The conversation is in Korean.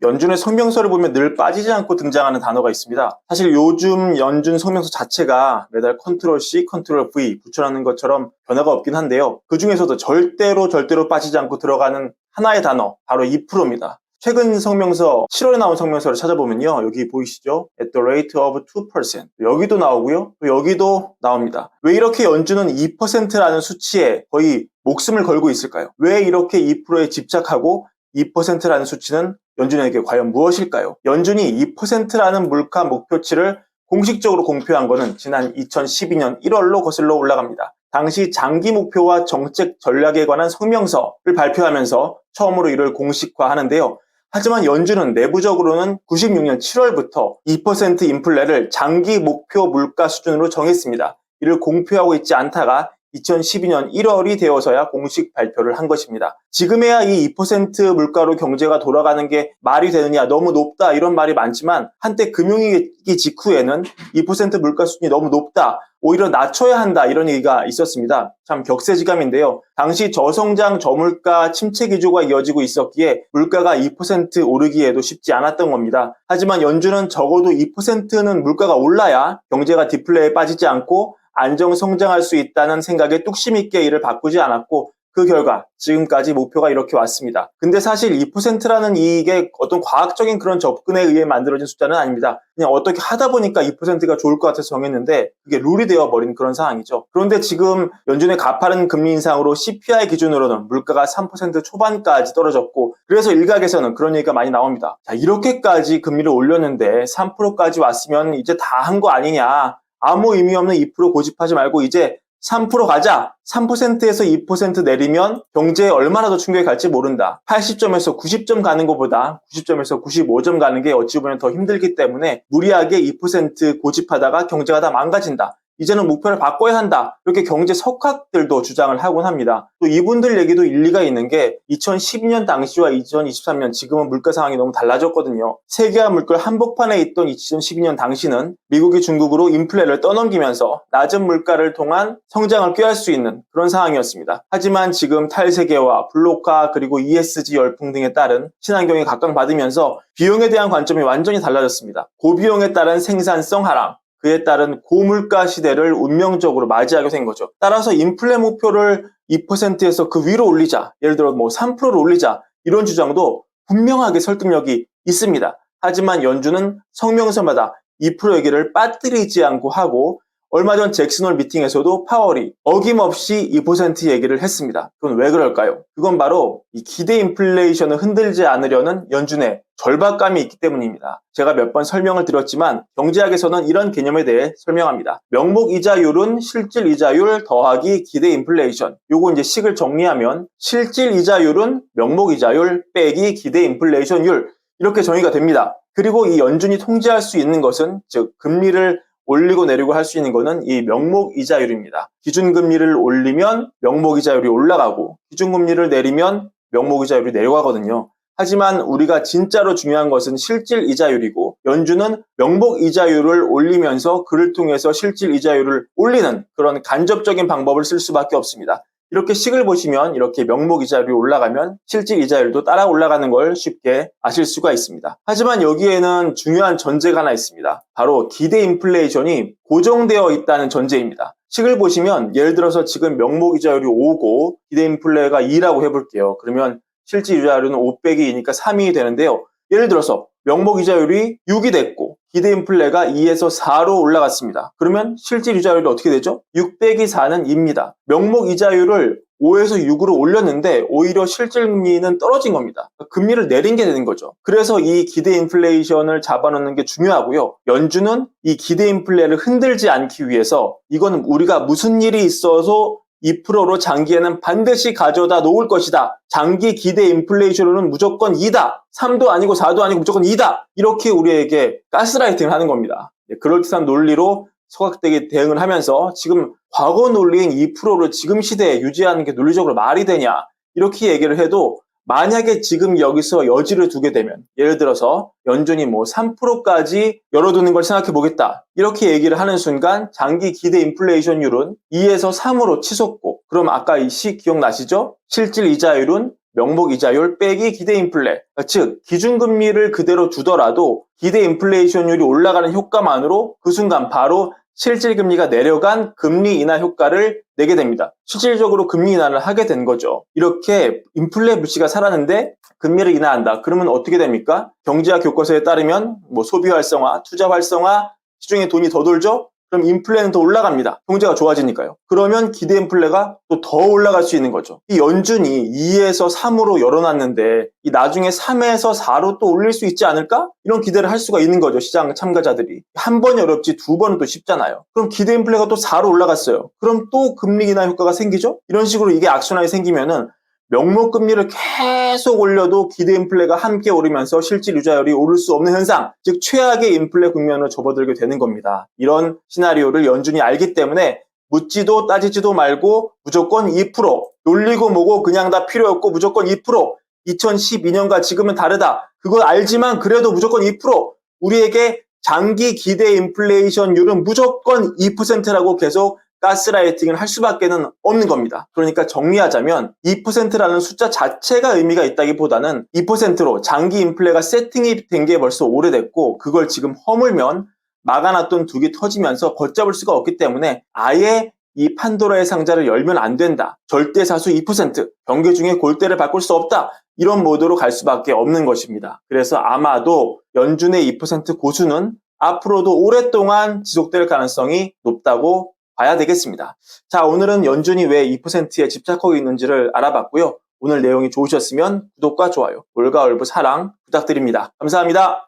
연준의 성명서를 보면 늘 빠지지 않고 등장하는 단어가 있습니다. 사실 요즘 연준 성명서 자체가 매달 컨트롤 C, 컨트롤 V 붙여넣는 것처럼 변화가 없긴 한데요. 그 중에서도 절대로 빠지지 않고 들어가는 하나의 단어, 바로 2%입니다. 최근 성명서, 7월에 나온 성명서를 찾아보면요. 여기 보이시죠? At the rate of 2%. 여기도 나오고요. 또 여기도 나옵니다. 왜 이렇게 연준은 2%라는 수치에 거의 목숨을 걸고 있을까요? 왜 이렇게 2%에 집착하고 2%라는 수치는 연준에게 과연 무엇일까요? 연준이 2%라는 물가 목표치를 공식적으로 공표한 것은 지난 2012년 1월로 거슬러 올라갑니다. 당시 장기 목표와 정책 전략에 관한 성명서를 발표하면서 처음으로 이를 공식화하는데요. 하지만 연준은 내부적으로는 96년 7월부터 2% 인플레를 장기 목표 물가 수준으로 정했습니다. 이를 공표하고 있지 않다가 2012년 1월이 되어서야 공식 발표를 한 것입니다. 지금에야 이 2% 물가로 경제가 돌아가는 게 말이 되느냐, 너무 높다 이런 말이 많지만 한때 금융위기 직후에는 2% 물가 수준이 너무 높다, 오히려 낮춰야 한다 이런 얘기가 있었습니다. 참 격세지감인데요. 당시 저성장 저물가 침체 기조가 이어지고 있었기에 물가가 2% 오르기에도 쉽지 않았던 겁니다. 하지만 연준은 적어도 2%는 물가가 올라야 경제가 디플레에 빠지지 않고 안정 성장할 수 있다는 생각에 뚝심 있게 이를 바꾸지 않았고 그 결과 지금까지 목표가 이렇게 왔습니다. 근데 사실 2%라는 이게 어떤 과학적인 그런 접근에 의해 만들어진 숫자는 아닙니다. 그냥 어떻게 하다 보니까 2%가 좋을 것 같아서 정했는데 그게 룰이 되어버린 그런 상황이죠. 그런데 지금 연준의 가파른 금리 인상으로 CPI 기준으로는 물가가 3% 초반까지 떨어졌고 그래서 일각에서는 그런 얘기가 많이 나옵니다. 자, 이렇게까지 금리를 올렸는데 3%까지 왔으면 이제 다 한 거 아니냐. 아무 의미 없는 2% 고집하지 말고 이제 3% 가자. 3%에서 2% 내리면 경제에 얼마나 더 충격이 갈지 모른다. 80점에서 90점 가는 것보다 90점에서 95점 가는 게 어찌 보면 더 힘들기 때문에 무리하게 2% 고집하다가 경제가 다 망가진다. 이제는 목표를 바꿔야 한다. 이렇게 경제 석학들도 주장을 하곤 합니다. 또 이분들 얘기도 일리가 있는 게 2012년 당시와 2023년 지금은 물가 상황이 너무 달라졌거든요. 세계화 물가 한복판에 있던 2012년 당시는 미국이 중국으로 인플레를 떠넘기면서 낮은 물가를 통한 성장을 꾀할 수 있는 그런 상황이었습니다. 하지만 지금 탈세계화, 블록화 그리고 ESG 열풍 등에 따른 친환경이 각광받으면서 비용에 대한 관점이 완전히 달라졌습니다. 고비용에 따른 생산성 하락, 그에 따른 고물가 시대를 운명적으로 맞이하게 된 거죠. 따라서 인플레 목표를 2%에서 그 위로 올리자, 예를 들어 3%를 올리자 이런 주장도 분명하게 설득력이 있습니다. 하지만 연준은 성명서마다 2% 얘기를 빠뜨리지 않고 하고 얼마 전 잭슨홀 미팅에서도 파월이 어김없이 2% 얘기를 했습니다. 그건 왜 그럴까요? 그건 바로 이 기대 인플레이션을 흔들지 않으려는 연준의 절박감이 있기 때문입니다. 제가 몇 번 설명을 드렸지만 경제학에서는 이런 개념에 대해 설명합니다. 명목 이자율은 실질 이자율 더하기 기대 인플레이션. 요거 이제 식을 정리하면 실질 이자율은 명목 이자율 빼기 기대 인플레이션율 이렇게 정의가 됩니다. 그리고 이 연준이 통제할 수 있는 것은 즉 금리를 올리고 내리고 할 수 있는 것은 이 명목 이자율입니다. 기준금리를 올리면 명목 이자율이 올라가고 기준금리를 내리면 명목 이자율이 내려가거든요. 하지만 우리가 진짜로 중요한 것은 실질 이자율이고 연준은 명목 이자율을 올리면서 그를 통해서 실질 이자율을 올리는 그런 간접적인 방법을 쓸 수밖에 없습니다. 이렇게 식을 보시면 이렇게 명목 이자율이 올라가면 실질 이자율도 따라 올라가는 걸 쉽게 아실 수가 있습니다. 하지만 여기에는 중요한 전제가 하나 있습니다. 바로 기대 인플레이션이 고정되어 있다는 전제입니다. 식을 보시면 예를 들어서 지금 명목 이자율이 5고 기대 인플레가 2라고 해볼게요. 그러면 실질 이자율은 5 빼기 2니까 3이 되는데요. 예를 들어서 명목 이자율이 6이 됐고 기대 인플레가 2에서 4로 올라갔습니다. 그러면 실질 이자율이 어떻게 되죠? 6 빼기 4는 2입니다. 명목 이자율을 5에서 6으로 올렸는데 오히려 실질 금리는 떨어진 겁니다. 금리를 내린 게 되는 거죠. 그래서 이 기대 인플레이션을 잡아놓는 게 중요하고요. 연준은 이 기대 인플레를 흔들지 않기 위해서 이거는 우리가 무슨 일이 있어서 2%로 장기에는 반드시 가져다 놓을 것이다. 장기 기대 인플레이션은 무조건 2다. 3도 아니고 4도 아니고 무조건 2다. 이렇게 우리에게 가스라이팅을 하는 겁니다. 그럴듯한 논리로 소각되게 대응을 하면서 지금 과거 논리인 2%를 지금 시대에 유지하는 게 논리적으로 말이 되냐 이렇게 얘기를 해도 만약에 지금 여기서 여지를 두게 되면 예를 들어서 연준이 3%까지 열어두는 걸 생각해 보겠다 이렇게 얘기를 하는 순간 장기 기대 인플레이션율은 2에서 3으로 치솟고 그럼 아까 이 시 기억나시죠? 실질 이자율은 명목 이자율 빼기 기대 인플레, 즉 기준금리를 그대로 두더라도 기대 인플레이션율이 올라가는 효과만으로 그 순간 바로 실질금리가 내려간 금리 인하 효과를 내게 됩니다. 실질적으로 금리 인하를 하게 된 거죠. 이렇게 인플레 물시가 살았는데 금리를 인하한다. 그러면 어떻게 됩니까? 경제학 교과서에 따르면 소비 활성화, 투자 활성화, 시중에 돈이 더 돌죠? 그럼 인플레는 더 올라갑니다. 경제가 좋아지니까요. 그러면 기대 인플레가 또 더 올라갈 수 있는 거죠. 이 연준이 2에서 3으로 열어놨는데 이 나중에 3에서 4로 또 올릴 수 있지 않을까? 이런 기대를 할 수가 있는 거죠. 시장 참가자들이. 한 번이 어렵지 두 번은 또 쉽잖아요. 그럼 기대 인플레가 또 4로 올라갔어요. 그럼 또 금리 인하 효과가 생기죠? 이런 식으로 이게 악순환이 생기면은 명목 금리를 계속 올려도 기대 인플레가 함께 오르면서 실질 유자율이 오를 수 없는 현상, 즉 최악의 인플레 국면으로 접어들게 되는 겁니다. 이런 시나리오를 연준이 알기 때문에 묻지도 따지지도 말고 무조건 2%, 놀리고 뭐고 그냥 다 필요 없고 무조건 2%, 2012년과 지금은 다르다. 그걸 알지만 그래도 무조건 2%, 우리에게 장기 기대 인플레이션율은 무조건 2%라고 계속 가스라이팅을 할 수밖에 없는 겁니다. 그러니까 정리하자면 2%라는 숫자 자체가 의미가 있다기보다는 2%로 장기 인플레가 세팅이 된 게 벌써 오래됐고 그걸 지금 허물면 막아놨던 둑이 터지면서 걷잡을 수가 없기 때문에 아예 이 판도라의 상자를 열면 안 된다. 절대사수 2%, 경계 중에 골대를 바꿀 수 없다. 이런 모드로 갈 수밖에 없는 것입니다. 그래서 아마도 연준의 2% 고수는 앞으로도 오랫동안 지속될 가능성이 높다고 봐야 되겠습니다. 자, 오늘은 연준이 왜 2%에 집착하고 있는지를 알아봤고요. 오늘 내용이 좋으셨으면 구독과 좋아요, 올가을부 사랑 부탁드립니다. 감사합니다.